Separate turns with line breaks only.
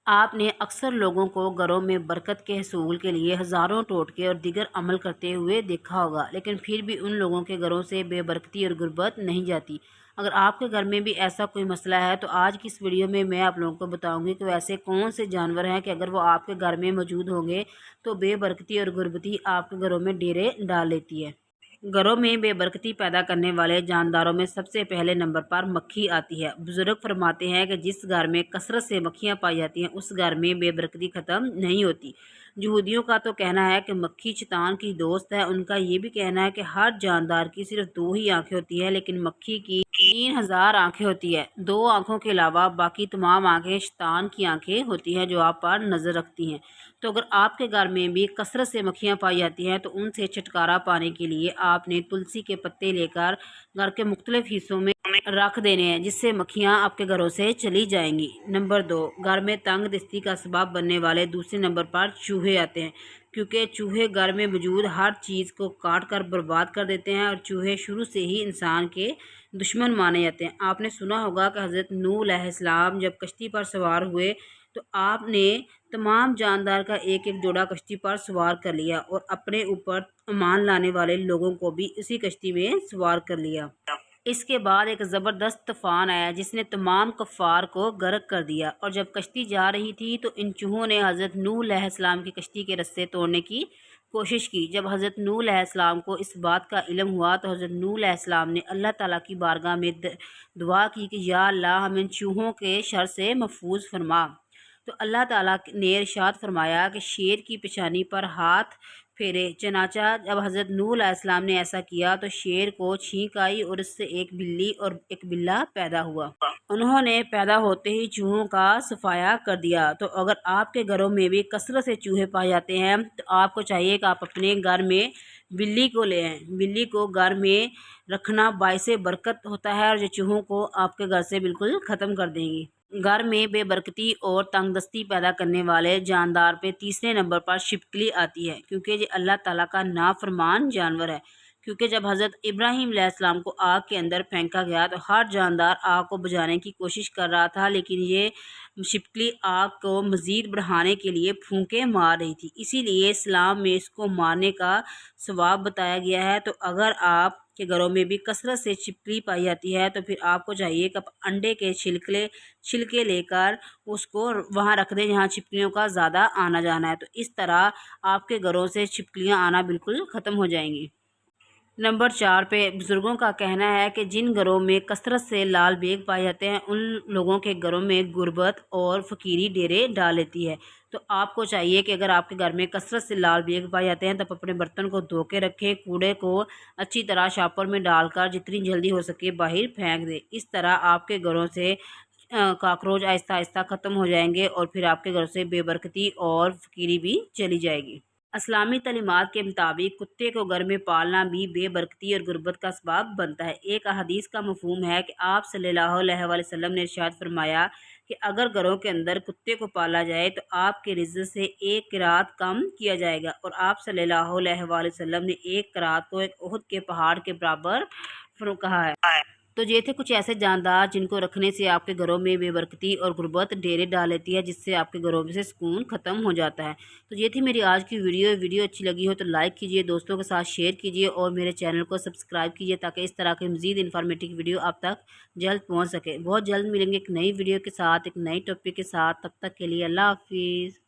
آپ نے اکثر لوگوں کو گھروں میں برکت کے حصول کے لیے ہزاروں ٹوٹکے اور دیگر عمل کرتے ہوئے دیکھا ہوگا، لیکن پھر بھی ان لوگوں کے گھروں سے بے برکتی اور غربت نہیں جاتی۔ اگر آپ کے گھر میں بھی ایسا کوئی مسئلہ ہے تو آج کی اس ویڈیو میں آپ لوگوں کو بتاؤں گی کہ ویسے کون سے جانور ہیں کہ اگر وہ آپ کے گھر میں موجود ہوں گے تو بے برکتی اور غربتی آپ کے گھروں میں ڈیرے ڈال لیتی ہے۔ گھروں میں بے برکتی پیدا کرنے والے جانداروں میں سب سے پہلے نمبر پر مکھی آتی ہے۔ بزرگ فرماتے ہیں کہ جس گھر میں کثرت سے مکھیاں پائی جاتی ہیں اس گھر میں بے برکتی ختم نہیں ہوتی۔ یہودیوں کا تو کہنا ہے کہ مکھی شیطان کی دوست ہے۔ ان کا یہ بھی کہنا ہے کہ ہر جاندار کی صرف 2 ہی آنکھیں ہوتی ہیں، لیکن مکھی کی 3000 آنکھیں ہوتی ہیں۔ 2 آنکھوں کے علاوہ باقی تمام آنکھیں شیطان کی آنکھیں ہوتی ہیں جو آپ پر نظر رکھتی ہیں۔ تو اگر آپ کے گھر میں بھی کثرت سے مکھیاں پائی جاتی ہیں تو ان سے چھٹکارا پانے کے لیے آپ نے تلسی کے پتے لے کر گھر کے مختلف حصوں میں رکھ دینے ہیں، جس سے مکھیاں آپ کے گھروں سے چلی جائیں گی۔ نمبر 2، گھر میں تنگ دستی کا سبب بننے والے دوسرے نمبر پر چوہے آتے ہیں، کیونکہ چوہے گھر میں موجود ہر چیز کو کاٹ کر برباد کر دیتے ہیں، اور چوہے شروع سے ہی انسان کے دشمن مانے جاتے ہیں۔ آپ نے سنا ہوگا کہ حضرت نوح علیہ السلام جب کشتی پر سوار ہوئے تو آپ نے تمام جاندار کا ایک ایک جوڑا کشتی پر سوار کر لیا اور اپنے اوپر ایمان لانے والے لوگوں کو بھی اسی کشتی میں سوار کر لیا۔ اس کے بعد ایک زبردست طوفان آیا جس نے تمام کفار کو غرق کر دیا، اور جب کشتی جا رہی تھی تو ان چوہوں نے حضرت نوح علیہ السلام کی کشتی کے رسے توڑنے کی کوشش کی۔ جب حضرت نوح علیہ السلام کو اس بات کا علم ہوا تو حضرت نوح علیہ السلام نے اللہ تعالیٰ کی بارگاہ میں دعا کی کہ یا اللہ ہمیں ان چوہوں کے شر سے محفوظ فرما۔ تو اللہ تعالیٰ نے ارشاد فرمایا کہ شیر کی پیشانی پر ہاتھ پھیرے۔ چنانچہ جب حضرت نوح علیہ السلام نے ایسا کیا تو شیر کو چھینک آئی اور اس سے ایک بلی اور ایک بلہ پیدا ہوا۔ انہوں نے پیدا ہوتے ہی چوہوں کا صفایا کر دیا۔ تو اگر آپ کے گھروں میں بھی کثرت سے چوہے پائے جاتے ہیں تو آپ کو چاہیے کہ آپ اپنے گھر میں بلی کو لے آئیں۔ بلی کو گھر میں رکھنا باعث برکت ہوتا ہے اور جو چوہوں کو آپ کے گھر سے بالکل ختم کر دیں گی۔ گھر میں بے برکتی اور تنگ دستی پیدا کرنے والے جاندار پہ تیسرے نمبر پر چھپکلی آتی ہے، کیونکہ یہ اللہ تعالیٰ کا نافرمان جانور ہے۔ کیونکہ جب حضرت ابراہیم علیہ السلام کو آگ کے اندر پھینکا گیا تو ہر جاندار آگ کو بجھانے کی کوشش کر رہا تھا، لیکن یہ چھپکلی آگ کو مزید بڑھانے کے لیے پھونکے مار رہی تھی، اسی لیے اسلام میں اس کو مارنے کا ثواب بتایا گیا ہے۔ تو اگر آپ کے گھروں میں بھی کثرت سے چھپکلی پائی جاتی ہے تو پھر آپ کو چاہیے کہ انڈے کے چھلکے لے کر اس کو وہاں رکھ دیں جہاں چھپکلیوں کا زیادہ آنا جانا ہے، تو اس طرح آپ کے گھروں سے چھپکلیاں آنا بالکل ختم ہو جائیں گی۔ نمبر 4 پہ بزرگوں کا کہنا ہے کہ جن گھروں میں کثرت سے لال بیگ پائے جاتے ہیں ان لوگوں کے گھروں میں غربت اور فقیری ڈیرے ڈال لیتی ہے۔ تو آپ کو چاہیے کہ اگر آپ کے گھر میں کثرت سے لال بیگ پائے جاتے ہیں تو آپ اپنے برتن کو دھو کے رکھیں، کوڑے کو اچھی طرح شاپر میں ڈال کر جتنی جلدی ہو سکے باہر پھینک دیں۔ اس طرح آپ کے گھروں سے کاکروچ آہستہ آہستہ ختم ہو جائیں گے اور پھر آپ کے گھر سے بے برکتی اور فقیری بھی چلی جائے گی۔ اسلامی تعلیمات کے مطابق کتے کو گھر میں پالنا بھی بے برکتی اور غربت کا سبب بنتا ہے۔ ایک حدیث کا مفہوم ہے کہ آپ صلی اللہ علیہ وسلم نے ارشاد فرمایا کہ اگر گھروں کے اندر کتے کو پالا جائے تو آپ کے رزق سے 1 قرات کم کیا جائے گا، اور آپ صلی اللہ علیہ وسلم نے 1 قرات کو ایک احد کے پہاڑ کے برابر کہا ہے۔ تو یہ تھے کچھ ایسے جاندار جن کو رکھنے سے آپ کے گھروں میں بے برکتی اور غربت ڈیرے ڈال لیتی ہے، جس سے آپ کے گھروں میں سے سکون ختم ہو جاتا ہے۔ تو یہ تھی میری آج کی ویڈیو اچھی لگی ہو تو لائک کیجئے، دوستوں کے ساتھ شیئر کیجئے اور میرے چینل کو سبسکرائب کیجئے تاکہ اس طرح کے مزید انفارمیٹیو ویڈیو آپ تک جلد پہنچ سکے۔ بہت جلد ملیں گے ایک نئی ویڈیو کے ساتھ، ایک نئی ٹاپک کے ساتھ، تب تک کے لیے اللہ حافظ۔